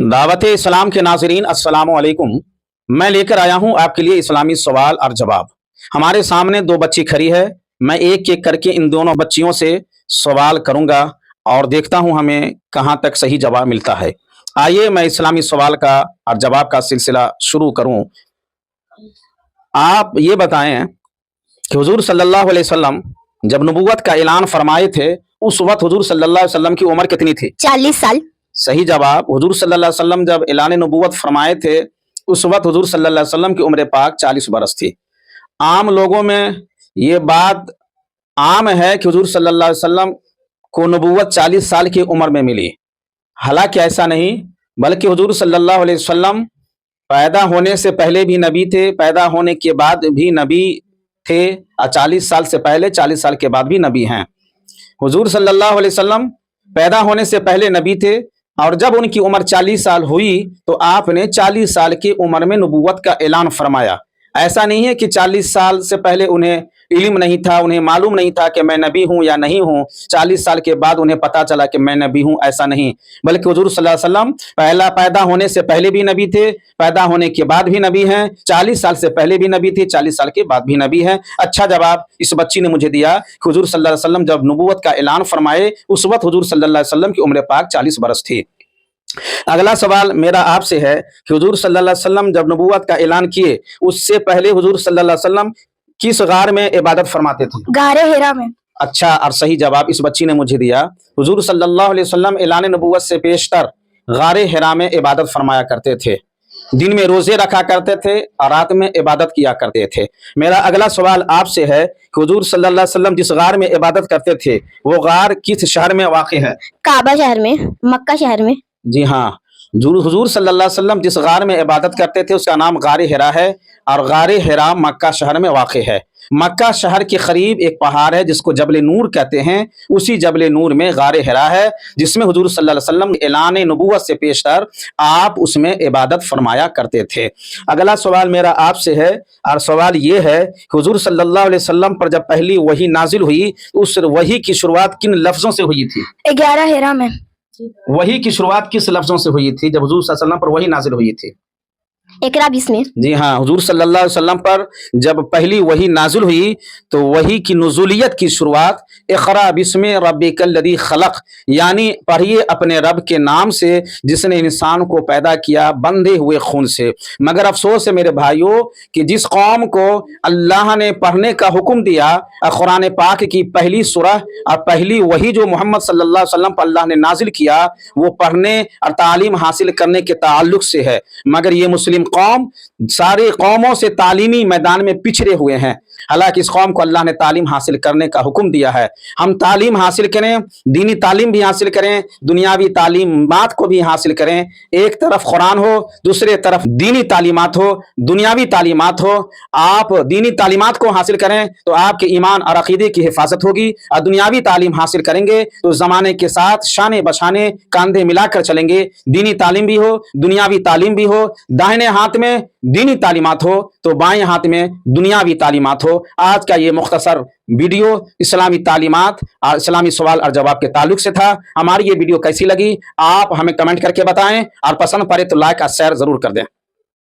दावत इस्लाम के नाज़रीन अस्सलाम वालेकुम। मैं लेकर आया हूं आपके लिए इस्लामी सवाल और जवाब। हमारे सामने दो बच्ची खड़ी है। मैं एक एक करके इन दोनों बच्चियों से सवाल करूंगा और देखता हूं हमें कहां तक सही जवाब मिलता है। आइए मैं इस्लामी सवाल का और जवाब का सिलसिला शुरू करूं। आप ये बताएं कि हुजूर सल्लल्लाहु अलैहि वसल्लम जब नबूवत का ऐलान फरमाए थे उस वक्त हुजूर सल्लल्लाहु अलैहि वसल्लम की उम्र कितनी थी? 40 साल। सही जवाब। हुजूर सल्लल्लाहु अलैहि वसल्लम जब ऐलान नबूवत फरमाए थे उस वक्त हुजूर सल्लल्लाहु अलैहि वसल्लम की उम्र पाक 40 बरस थी। आम लोगों में ये बात आम है कि हुजूर सल्लल्लाहु अलैहि वसल्लम को नबूवत 40 साल की उम्र में मिली। हालांकि ऐसा नहीं, बल्कि हुजूर सल्लल्लाहु अलैहि वसल्लम पैदा होने से पहले भी नबी थे, पैदा होने के बाद भी नबी थे, और 40 साल से पहले 40 साल के बाद भी नबी हैं। हुजूर सल्लल्लाहु अलैहि वसल्लम पैदा होने से पहले नबी थे और जब उनकी उम्र 40 साल हुई तो आपने 40 साल की उम्र में नबूवत का ऐलान फरमाया। ऐसा नहीं है कि 40 साल से पहले उन्हें इल्म नहीं था, उन्हें मालूम नहीं था कि मैं नबी हूं या नहीं हूं, 40 साल के बाद उन्हें पता चला कि मैं नबी हूं, ऐसा नहीं। बल्कि हुजूर सल्लल्लाहु अलैहि वसल्लम पहला पैदा होने से पहले भी नबी थे, पैदा होने के बाद भी नबी हैं, 40 साल से पहले भी नबी थे, 40 साल के बाद भी नबी हैं। अच्छा जवाब इस बच्ची ने मुझे दिया कि हुजूर सल्लल्लाहु अलैहि वसल्लम जब नबूवत का ऐलान फरमाए उस वक्त हुजूर सल्लल्लाहु अलैहि वसल्लम की उम्र पाक 40 बरस थी। अगला सवाल मेरा आपसे है कि हुजूर सल्लल्लाहु अलैहि वसल्लम जब नबूवत का ऐलान किए उससे पहले हुजूर सल्लल्लाहु अलैहि वसल्लम किस गार में इबादत फरमाते थे? गारे हिरा में। अच्छा और सही जवाब इस बच्ची ने मुझे दिया। हुजूर सल्लल्लाहु अलैहि वसल्लम ऐलान नबूवत से पेशतर गारे हिरा में इबादत फरमाया करते थे। दिन में रोजे रखा करते थे और रात में इबादत किया करते थे। मेरा अगला सवाल आपसे है कि हुजूर सल्लल्लाहु अलैहि वसल्लम जिस गार में इबादत करते थे वो गार किस शहर में वाक़ई है? काबा शहर में, मक्का शहर में। जी हाँ, हुजूर सल्लल्लाहु अलैहि वसल्लम जिस गार में इबादत करते थे उसका नाम गारे हिरा है और गारे हिरा मक्का शहर में वाक़ई है। मक्का शहर के करीब एक पहाड़ है जिसको जबल नूर कहते हैं, उसी जबल नूर में गारे हिरा है जिसमें हुजूर सल्लल्लाहु अलैहि वसल्लम ऐलान नबूवत से पेशतर आप उसमें इबादत फरमाया करते थे। अगला सवाल मेरा आपसे है और सवाल ये है कि हुजूर सल्लल्लाहु अलैहि वसल्लम पर जब पहली वही नाजिल हुई उस वही की शुरुआत किन लफ्जों से हुई थी? 11 हिरा में। वही की शुरुआत किस लफ्जों से हुई थी जब हुजूर सल्लल्लाहु अलैहि वसल्लम पर वही नाजिल हुई थी? इकरा बिस्मिल। जी हाँ, हुजूर सल्लल्लाहु अलैहि वसल्लम पर जब पहली वही नाजिल हुई तो वही की नुज़ूलियत की शुरुआत इक़रा बिस्मि रब्बिकल लज़ी खलक़, यानी पढ़िए अपने रब के नाम से जिसने इंसान को पैदा किया बंधे हुए खून से। मगर अफसोस है मेरे भाइयों कि जिस कौम को अल्लाह ने पढ़ने का हुक्म दिया, कुरान पाक की पहली सूरह और पहली वही जो मोहम्मद सल्लल्लाहु अलैहि वसल्लम पर अल्लाह ने नाजिल किया वो पढ़ने और तालीम हासिल करने के ताल्लुक से है। मगर ये मुस्लिम कौम सारे कौमों से तालीमी मैदान में पिछड़े हुए हैं। हालांकि इस कौम को अल्लाह ने तालीम हासिल करने का हुक्म दिया है। हम तालीम हासिल करें, दीनी तालीम भी हासिल करें, दुनियावी तालीमात को भी हासिल करें। एक तरफ कुरान हो, दूसरे तरफ दीनी तालीमात हो, दुनियावी तालीमात हो। आप दीनी तालीमात को हासिल करें तो आपके ईमान और अकीदे की हिफाजत होगी, और दुनियावी तालीम हासिल करेंगे तो ज़माने के साथ शाने बशाने कांधे मिलाकर चलेंगे। दीनी तालीम भी हो, दुनियावी तालीम भी हो, दाहिने हाथ में दीनी तालीमात हो तो बाएं हाथ में दुनियावी तालीमात हो। आज का ये मुख्तसर वीडियो इस्लामी तालीमात और इस्लामी सवाल और जवाब के ताल्लुक से था। हमारी ये वीडियो कैसी लगी आप हमें कमेंट करके बताएं और पसंद पड़े तो लाइक और शेयर जरूर कर दें।